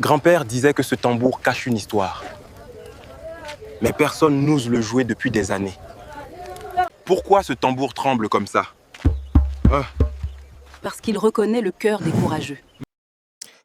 Grand-père disait que ce tambour cache une histoire. Mais personne n'ose le jouer depuis des années. Pourquoi ce tambour tremble comme ça? Parce qu'il reconnaît le cœur des courageux.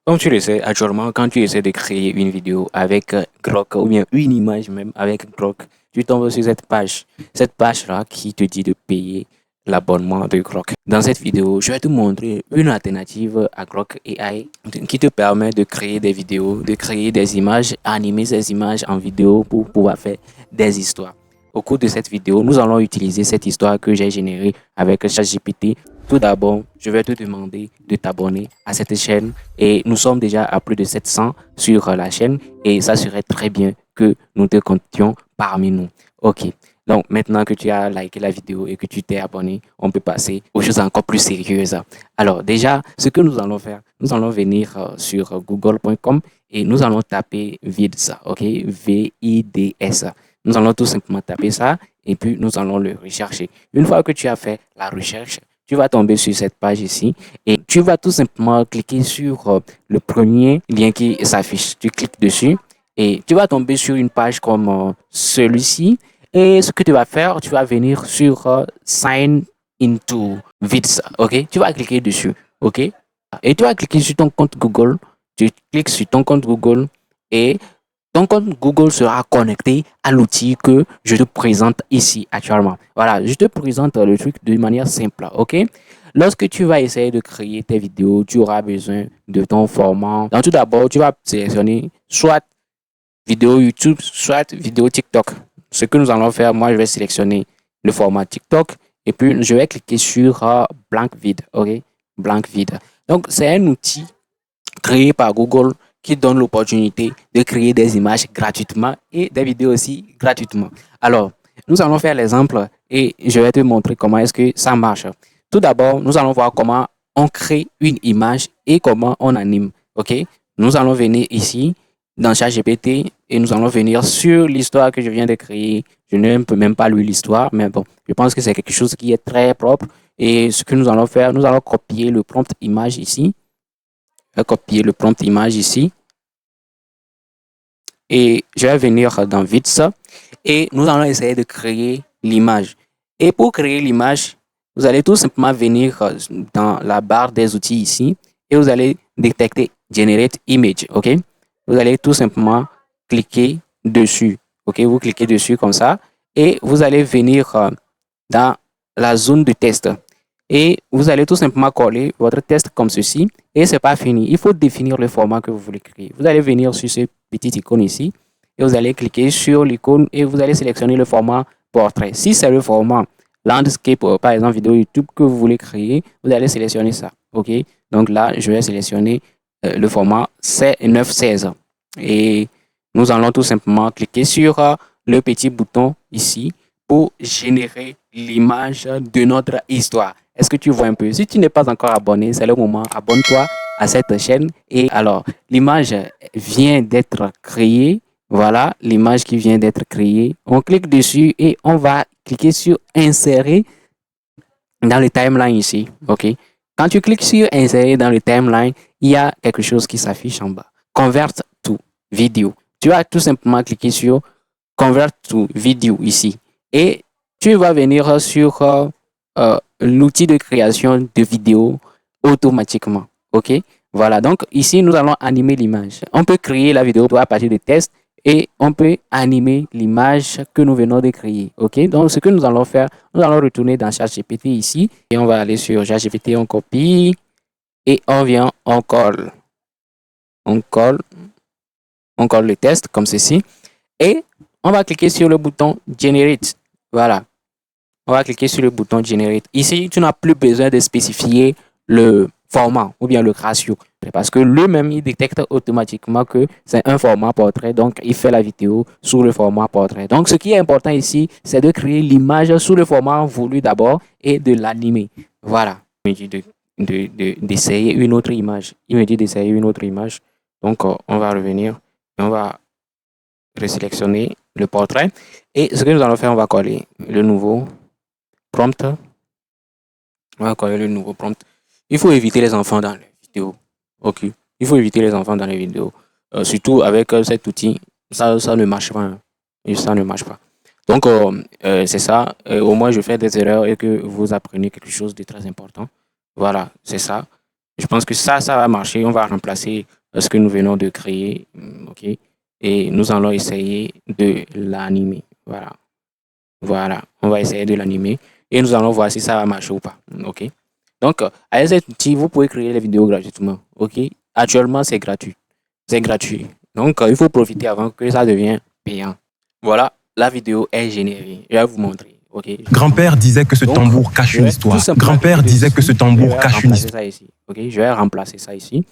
Comme tu le sais, actuellement, quand tu essaies de créer une vidéo avec Grok, ou bien une image même avec Grok, tu tombes sur cette page. Cette page-là qui te dit de payer l'abonnement de Grok. Dans cette vidéo, je vais te montrer une alternative à Grok AI qui te permet de créer des vidéos, de créer des images, animer ces images en vidéo pour pouvoir faire des histoires. Au cours de cette vidéo, nous allons utiliser cette histoire que j'ai générée avec ChatGPT. Tout d'abord, je vais te demander de t'abonner à cette chaîne et nous sommes déjà à plus de 700 sur la chaîne et ça serait très bien que nous te comptions parmi nous. Ok, donc maintenant que tu as liké la vidéo et que tu t'es abonné, on peut passer aux choses encore plus sérieuses. Alors déjà, ce que nous allons faire, nous allons venir sur google.com et nous allons taper VIDS, ok, VIDS. Nous allons tout simplement taper ça et puis nous allons le rechercher. Une fois que tu as fait la recherche, tu vas tomber sur cette page ici et tu vas tout simplement cliquer sur le premier lien qui s'affiche. Tu cliques dessus et tu vas tomber sur une page comme celui-ci. Et ce que tu vas faire, tu vas venir sur Sign into Vids. Ok, tu vas cliquer dessus. Ok, et tu vas cliquer sur ton compte Google. Tu cliques sur ton compte Google et ton compte Google sera connecté à l'outil que je te présente ici actuellement. Voilà, je te présente le truc de manière simple, ok? Lorsque tu vas essayer de créer tes vidéos, tu auras besoin de ton format. Donc tout d'abord, tu vas sélectionner soit vidéo YouTube, soit vidéo TikTok. Ce que nous allons faire, moi, je vais sélectionner le format TikTok et puis je vais cliquer sur blank vide, ok? Blank vide. Donc c'est un outil créé par Google qui donne l'opportunité de créer des images gratuitement et des vidéos aussi gratuitement. Alors, nous allons faire l'exemple et je vais te montrer comment est-ce que ça marche. Tout d'abord, nous allons voir comment on crée une image et comment on anime. Ok? Nous allons venir ici dans ChatGPT et nous allons venir sur l'histoire que je viens de créer. Je ne peux même pas lire l'histoire, mais bon, je pense que c'est quelque chose qui est très propre. Et ce que nous allons faire, nous allons copier le prompt image ici. Je vais copier le prompt image ici et je vais venir dans Vids et nous allons essayer de créer l'image. Et pour créer l'image, vous allez tout simplement venir dans la barre des outils ici et vous allez détecter Generate Image, ok? Vous allez tout simplement cliquer dessus, ok? Vous cliquez dessus comme ça et vous allez venir dans la zone de test. Et vous allez tout simplement coller votre test comme ceci. Et c'est pas fini. Il faut définir le format que vous voulez créer. Vous allez venir sur ce petit icône ici. Et vous allez cliquer sur l'icône et vous allez sélectionner le format portrait. Si c'est le format landscape, par exemple vidéo YouTube que vous voulez créer, vous allez sélectionner ça. OK? Donc là, je vais sélectionner le format C916. Et nous allons tout simplement cliquer sur le petit bouton ici pour générer l'image de notre histoire. Est-ce que tu vois un peu? Si tu n'es pas encore abonné, c'est le moment. Abonne-toi à cette chaîne. Et alors, l'image vient d'être créée. Voilà, l'image qui vient d'être créée. On clique dessus et on va cliquer sur insérer dans le timeline ici. OK? Quand tu cliques sur insérer dans le timeline, il y a quelque chose qui s'affiche en bas. Convert to video. Tu vas tout simplement cliquer sur Convert to video ici. Et tu vas venir sur l'outil de création de vidéos automatiquement. OK? Voilà. Donc, ici, nous allons animer l'image. On peut créer la vidéo à partir de tests et on peut animer l'image que nous venons de créer. OK? Donc, ce que nous allons faire, nous allons retourner dans ChatGPT ici et on va aller sur ChatGPT, on copie et on vient, on colle. On colle le test comme ceci et on va cliquer sur le bouton Generate. Voilà. On va cliquer sur le bouton Generate. Ici, tu n'as plus besoin de spécifier le format ou bien le ratio. Parce que lui-même, il détecte automatiquement que c'est un format portrait. Donc, il fait la vidéo sous le format portrait. Donc, ce qui est important ici, c'est de créer l'image sous le format voulu d'abord et de l'animer. Voilà. Il me dit d'essayer une autre image. Il me dit d'essayer une autre image. Donc, on va revenir et on va resélectionner le portrait. Et ce que nous allons faire, on va coller le nouveau prompt. On va coller le nouveau prompt. Il faut éviter les enfants dans les vidéos. Ok. Il faut éviter les enfants dans les vidéos. surtout avec cet outil, ça ne marche pas, hein. Et ça ne marche pas. Donc, c'est ça. Au moins, je fais des erreurs et que vous apprenez quelque chose de très important. Voilà, c'est ça. Je pense que ça va marcher. On va remplacer ce que nous venons de créer. OK? Et nous allons essayer de l'animer. Voilà. Voilà. On va essayer de l'animer et nous allons voir si ça va marcher ou pas. OK? Donc, avec cet outil, vous pouvez créer les vidéos gratuitement. OK? Actuellement, c'est gratuit. C'est gratuit. Donc, il faut profiter avant que ça devienne payant. Voilà, la vidéo est générée. Je vais vous montrer. OK? Grand-père disait que ce Donc, tambour cache je une vais histoire. tout simplement Grand-père cliquer disait que ce dessus. Je tambour vais cache une remplacer histoire. ça ici. OK? Je vais remplacer ça ici.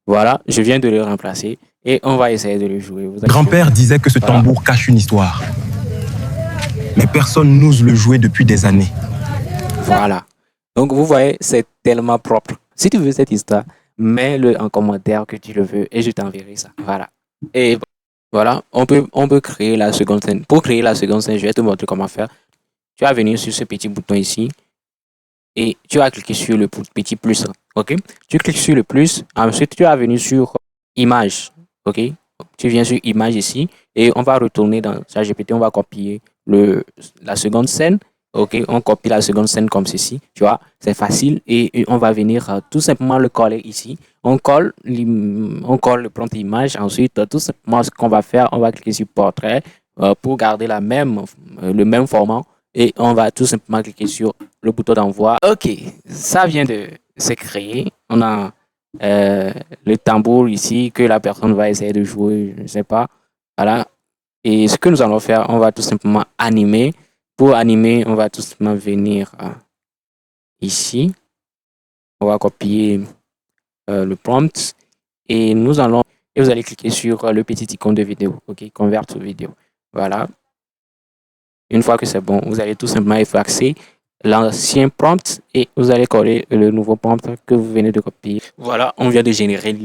Voilà, je viens de le remplacer et on va essayer de le jouer. Vous êtes Grand-père sûr? disait que ce Voilà. tambour cache une histoire. Mais personne n'ose le jouer depuis des années. Voilà. Donc, vous voyez, c'est tellement propre. Si tu veux cette histoire, mets-le en commentaire que tu le veux et je t'enverrai ça. Voilà. Et voilà, on peut créer la seconde scène. Pour créer la seconde scène, je vais te montrer comment faire. Tu vas venir sur ce petit bouton ici et tu vas cliquer sur le petit plus. OK? Tu cliques sur le plus. Ensuite, tu vas venir sur image. OK? Tu viens sur image ici et on va retourner dans ChatGPT. On va copier la seconde scène. OK? On copie la seconde scène comme ceci. Tu vois? C'est facile et on va venir tout simplement le coller ici. On colle le prompt image. Ensuite, tout simplement, ce qu'on va faire, on va cliquer sur portrait pour garder le même format. Et on va tout simplement cliquer sur le bouton d'envoi. OK, ça vient de se créer. On a le tambour ici que la personne va essayer de jouer, je ne sais pas. Voilà. Et ce que nous allons faire, on va tout simplement animer. Pour animer, on va tout simplement venir ici. On va copier le prompt et vous allez cliquer sur le petit icône de vidéo. OK, convert vidéo. Voilà. Une fois que c'est bon, vous allez tout simplement effacer l'ancien prompt et vous allez coller le nouveau prompt que vous venez de copier. Voilà, on vient de générer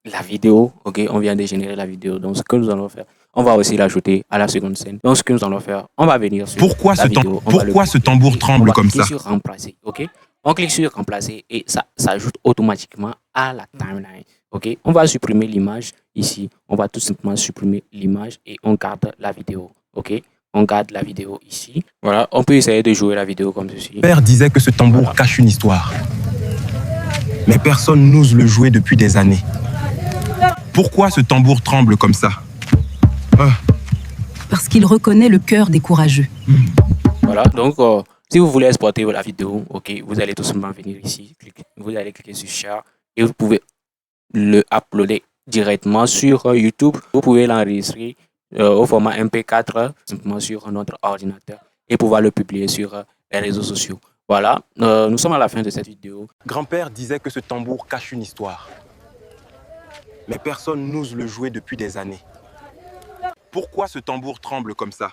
la vidéo. OK, on vient de générer la vidéo. Donc, ce que nous allons faire, on va aussi l'ajouter à la seconde scène. Donc, ce que nous allons faire, on va venir sur Pourquoi la vidéo. ce tambour tremble comme ça? On va cliquer sur remplacer. OK, on clique sur remplacer et ça s'ajoute automatiquement à la timeline. OK, on va supprimer l'image ici. On va tout simplement supprimer l'image et on garde la vidéo. OK, on garde la vidéo ici. Voilà, on peut essayer de jouer la vidéo comme ceci. Père disait que ce tambour cache une histoire. Mais personne n'ose le jouer depuis des années. Pourquoi ce tambour tremble comme ça? Parce qu'il reconnaît le cœur des courageux. Voilà, donc si vous voulez exporter la vidéo, OK, vous allez tout simplement venir ici, vous allez cliquer sur Share et vous pouvez le uploader directement sur YouTube. Vous pouvez l'enregistrer au format MP4 simplement sur notre ordinateur et pouvoir le publier sur les réseaux sociaux. Voilà, nous sommes à la fin de cette vidéo. Grand-père disait que ce tambour cache une histoire. Mais personne n'ose le jouer depuis des années. Pourquoi ce tambour tremble comme ça?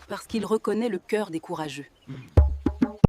Parce qu'il reconnaît le cœur des courageux.